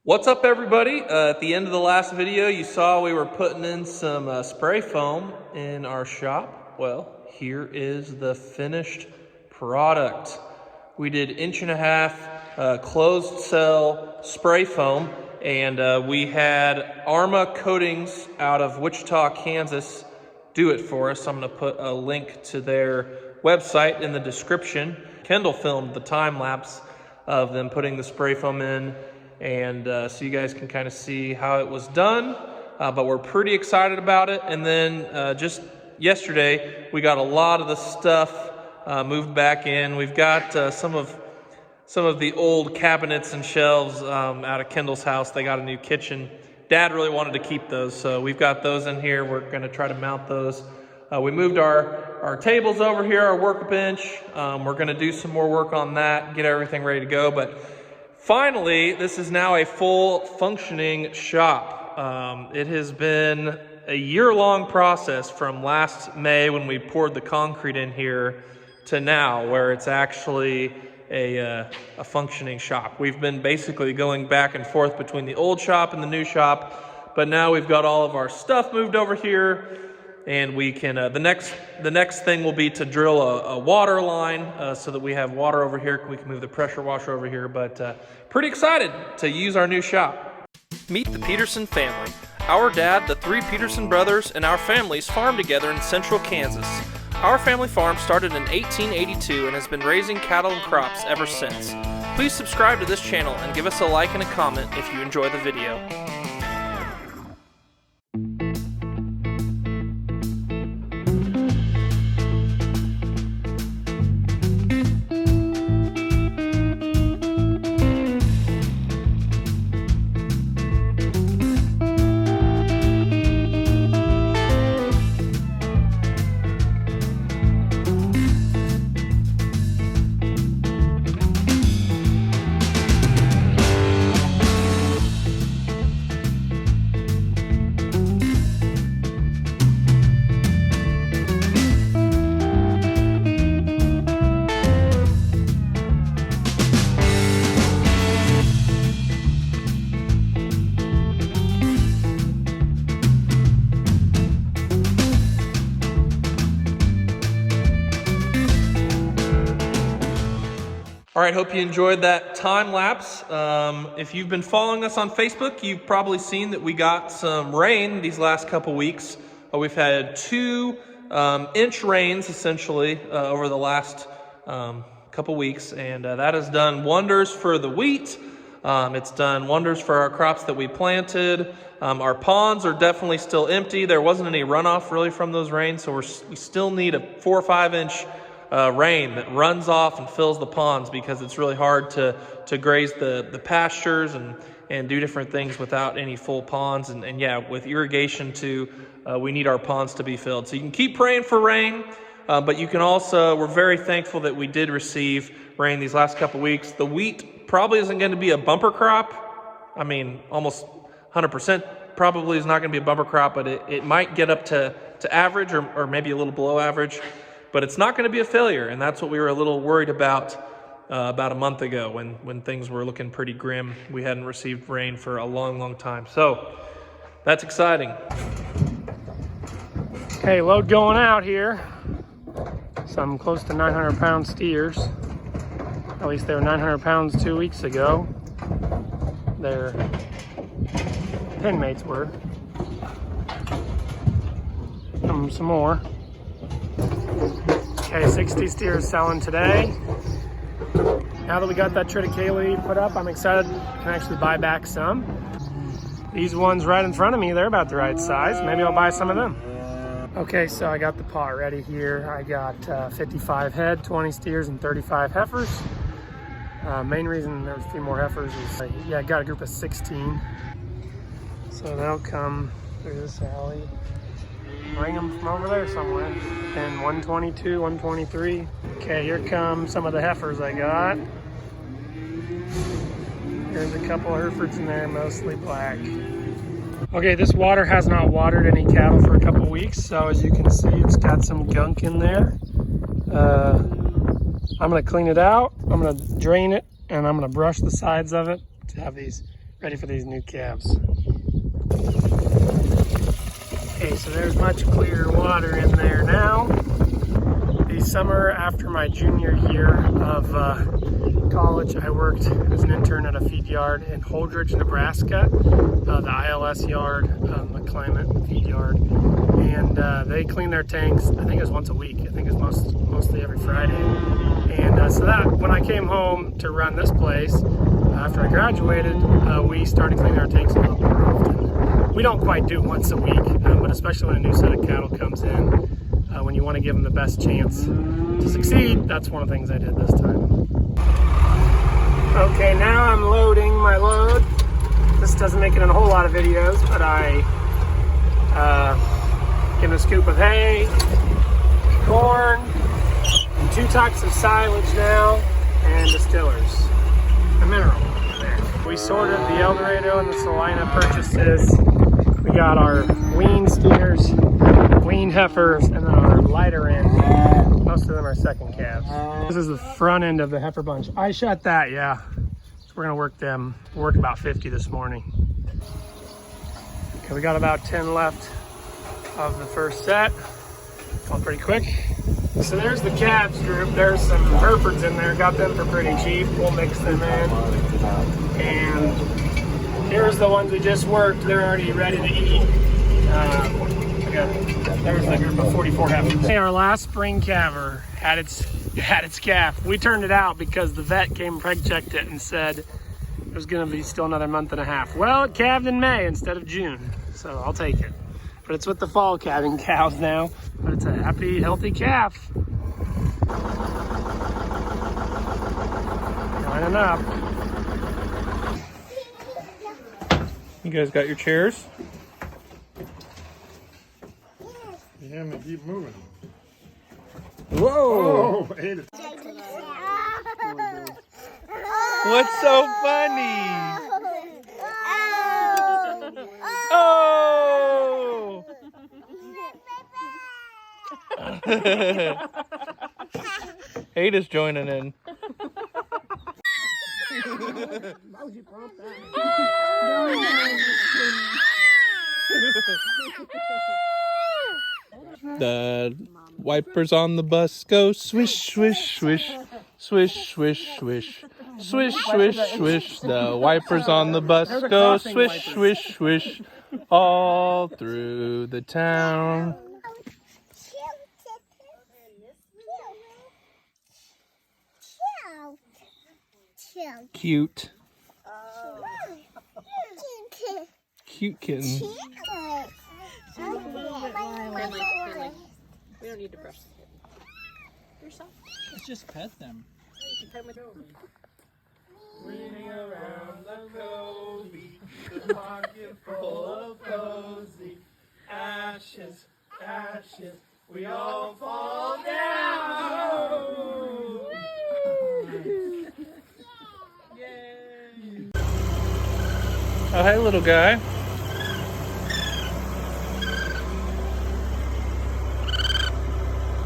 What's up, everybody? At the end of the last video, you saw we were putting in some spray foam in our shop. Well, here is the finished product. We did 1.5 closed cell spray foam, and we had Arma Coatings out of Wichita, Kansas do it for us. I'm going to put a link to their website in the description. Kendall filmed the time lapse of them putting the spray foam in, and so you guys can kind of see how it was done, but we're pretty excited about it. And then just yesterday we got a lot of the stuff moved back in. We've got some of the old cabinets and shelves out of Kendall's house. They got a new kitchen. Dad really wanted to keep those, so we've got those in here. We're going to try to mount those. We moved our tables over here, our workbench. We're going to do some more work on that, get everything ready to go. But finally, this is now a full functioning shop. It has been a year-long process from last May when we poured the concrete in here to now, where it's actually a functioning shop. We've been basically going back and forth between the old shop and the new shop, but now we've got all of our stuff moved over here, and we can the next thing will be to drill a water line so that we have water over here. We can move the pressure washer over here, but pretty excited to use our new shop. Meet the Peterson family. Our dad, the three Peterson brothers, and our families farm together in central Kansas. Our family farm started in 1882 and has been raising cattle and crops ever since. Please subscribe to this channel and give us a like and a comment if you enjoy the video. All right, hope you enjoyed that time lapse. If you've been following us on Facebook, you've probably seen that we got some rain these last couple weeks. We've had 2-inch rains essentially over the last couple weeks, and that has done wonders for the wheat. It's done wonders for our crops that we planted. Our ponds are definitely still empty. There wasn't any runoff really from those rains, so we still need a 4 or 5-inch rain that runs off and fills the ponds, because it's really hard to graze the pastures and do different things without any full ponds. And yeah, with irrigation too, we need our ponds to be filled. So you can keep praying for rain, but you can also, we're very thankful that we did receive rain these last couple weeks. The wheat probably isn't going to be a bumper crop. I mean, almost 100% probably is not going to be a bumper crop, but it might get up to average or maybe a little below average. But it's not going to be a failure, and that's what we were a little worried about a month ago when things were looking pretty grim. We hadn't received rain for a long, long time. So that's exciting. Okay, load going out here. Some close to 900-pound steers. At least they were 900 pounds 2 weeks ago. Their pen mates were. Some more. Okay, 60 steers selling today. Now that we got that triticale put up, I'm excited I can actually buy back some. These ones right in front of me, they're about the right size. Maybe I'll buy some of them. Okay, so I got the pot ready here. I got 55 head, 20 steers, and 35 heifers. Main reason there's a few more heifers is, I got a group of 16. So they'll come through this alley. Bring them from over there somewhere. And 122, 123. Okay, here come some of the heifers I got. There's a couple of Herefords in there, mostly black. Okay, this water has not watered any cattle for a couple weeks, so as you can see, it's got some gunk in there. I'm gonna clean it out, I'm gonna drain it, and I'm gonna brush the sides of it to have these Ready for these new calves. Okay, so there's much clearer water in there now. The summer after my junior year of college, I worked as an intern at a feed yard in Holdridge, Nebraska, the ILS yard, the climate feed yard. And they clean their tanks, I think it was once a week. I think it was mostly every Friday. And so that, when I came home to run this place, after I graduated, we started cleaning our tanks a little more often. We don't quite do it once a week, but especially when a new set of cattle comes in, when you want to give them the best chance to succeed, that's one of the things I did this time. Okay, now I'm loading my load. This doesn't make it in a whole lot of videos, but I give them a scoop of hay, corn, and 2 tucks of silage now, and distillers. A mineral there. We sorted the Eldorado and the Salina purchases. We got our wean steers, wean heifers, and then our lighter end. Most of them are second calves. This is the front end of the heifer bunch. I shut that, yeah. So we're gonna work them. We'll work about 50 this morning. Okay, we got about 10 left of the first set. Going pretty quick. So there's the calves group. There's some Herefords in there. Got them for pretty cheap. We'll mix them in. And here's the ones we just worked. They're already ready to eat. There's the group of 44 heifers. Our last spring calver had its calf. We turned it out because the vet came preg checked it and said it was going to be still another month and a half. Well, it calved in May instead of June, so I'll take it. But it's with the fall calving cows now. But it's a happy, healthy calf. Lining up. You guys got your chairs? Yeah, I'm gonna keep moving. Whoa! Oh, ate it. What's so funny? Oh! Ada's joining in. The wipers on the bus go swish, swish, swish, swish, swish, swish, swish, swish, swish. The wipers on the bus go swish, swish, swish, all through the town. Cute. Cute kitten. We don't need to brush yourself. Let's just pet them. Wheeling around the covey, the pocket full of cozy ashes, ashes, we all fall down. Yay! Oh, hey, little guy.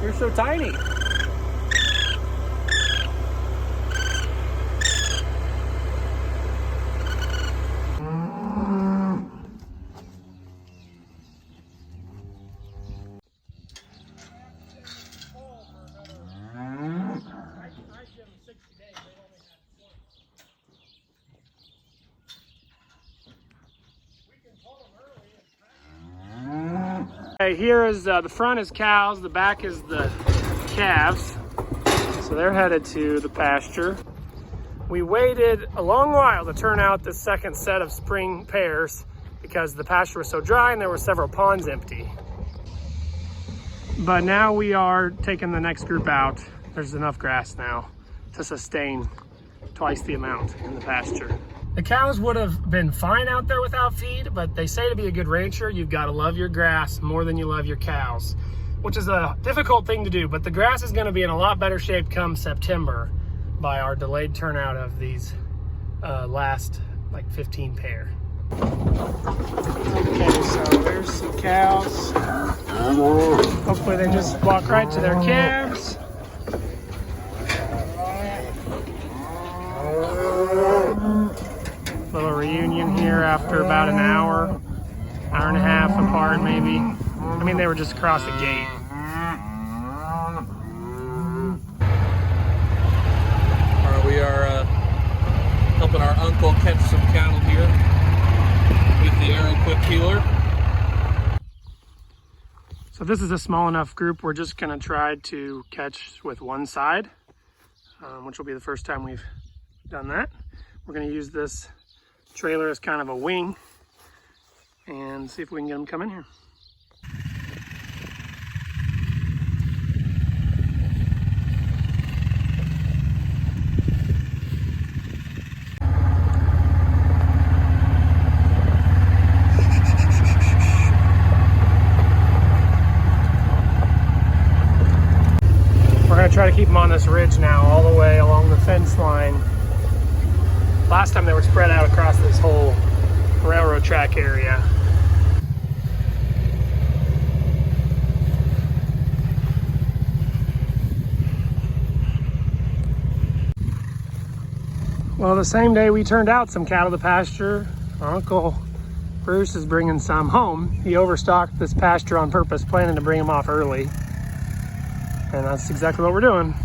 You're so tiny. Okay, here is the front is cows, the back is the calves. So they're headed to the pasture. We waited a long while to turn out the second set of spring pairs because the pasture was so dry and there were several ponds empty. But now we are taking the next group out. There's enough grass now to sustain twice the amount in the pasture. The cows would have been fine out there without feed, but they say to be a good rancher, you've got to love your grass more than you love your cows, which is a difficult thing to do, but the grass is going to be in a lot better shape come September by our delayed turnout of these last like 15 pair. Okay, so there's some cows. Hopefully they just walk right to their calves. Little reunion after about an hour and a half apart maybe. I mean, they were just across the gate. All right, we are helping our uncle catch some cattle here with the Arrowquip Heeler. So this is a small enough group. We're just gonna try to catch with one side, which will be the first time we've done that. We're gonna use this trailer as kind of a wing and see if we can get them come in here. We're gonna try to keep them on this ridge now, all the way along the fence line. Last time they were spread out across this whole railroad track area. Well, the same day we turned out some cattle to pasture, our Uncle Bruce is bringing some home. He overstocked this pasture on purpose, planning to bring them off early. And that's exactly what we're doing.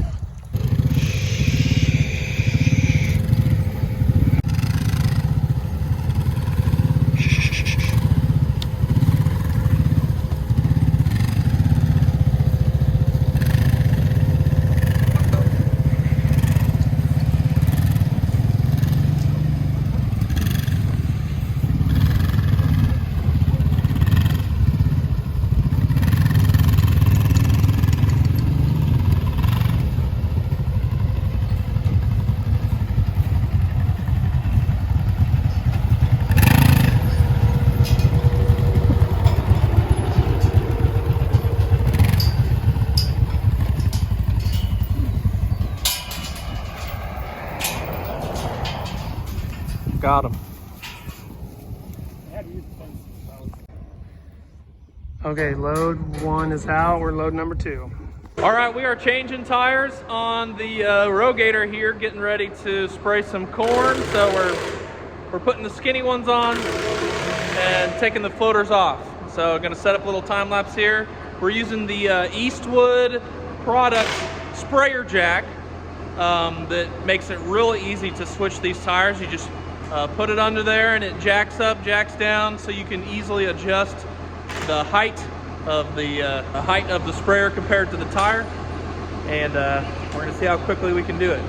Got him. Okay, load one is out. We're load number two. All right, we are changing tires on the Rogator here, getting ready to spray some corn. So we're putting the skinny ones on and taking the floaters off. So going to set up a little time lapse here. We're using the Eastwood product sprayer jack that makes it really easy to switch these tires. You just put it under there and it jacks up, jacks down, so you can easily adjust the height of the sprayer compared to the tire. And we're going to see how quickly we can do it.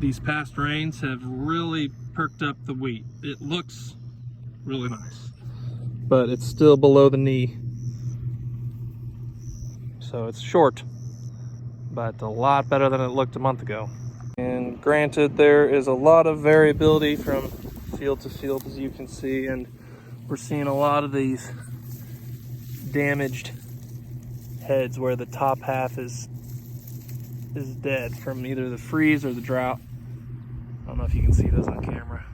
These past rains have really perked up the wheat. It looks really nice, but it's still below the knee. So it's short, but a lot better than it looked a month ago. And granted, there is a lot of variability from field to field, as you can see, and we're seeing a lot of these damaged heads where the top half is dead from either the freeze or the drought. I don't know if you can see those on camera.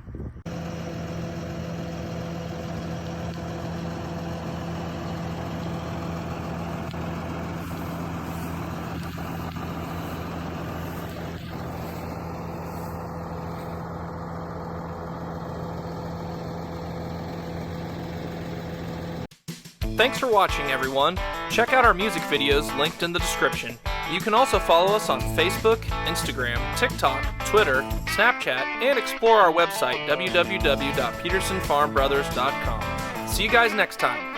Thanks for watching, everyone. Check out our music videos linked in the description. You can also follow us on Facebook, Instagram, TikTok, Twitter, Snapchat, and explore our website, www.petersonfarmbrothers.com. See you guys next time.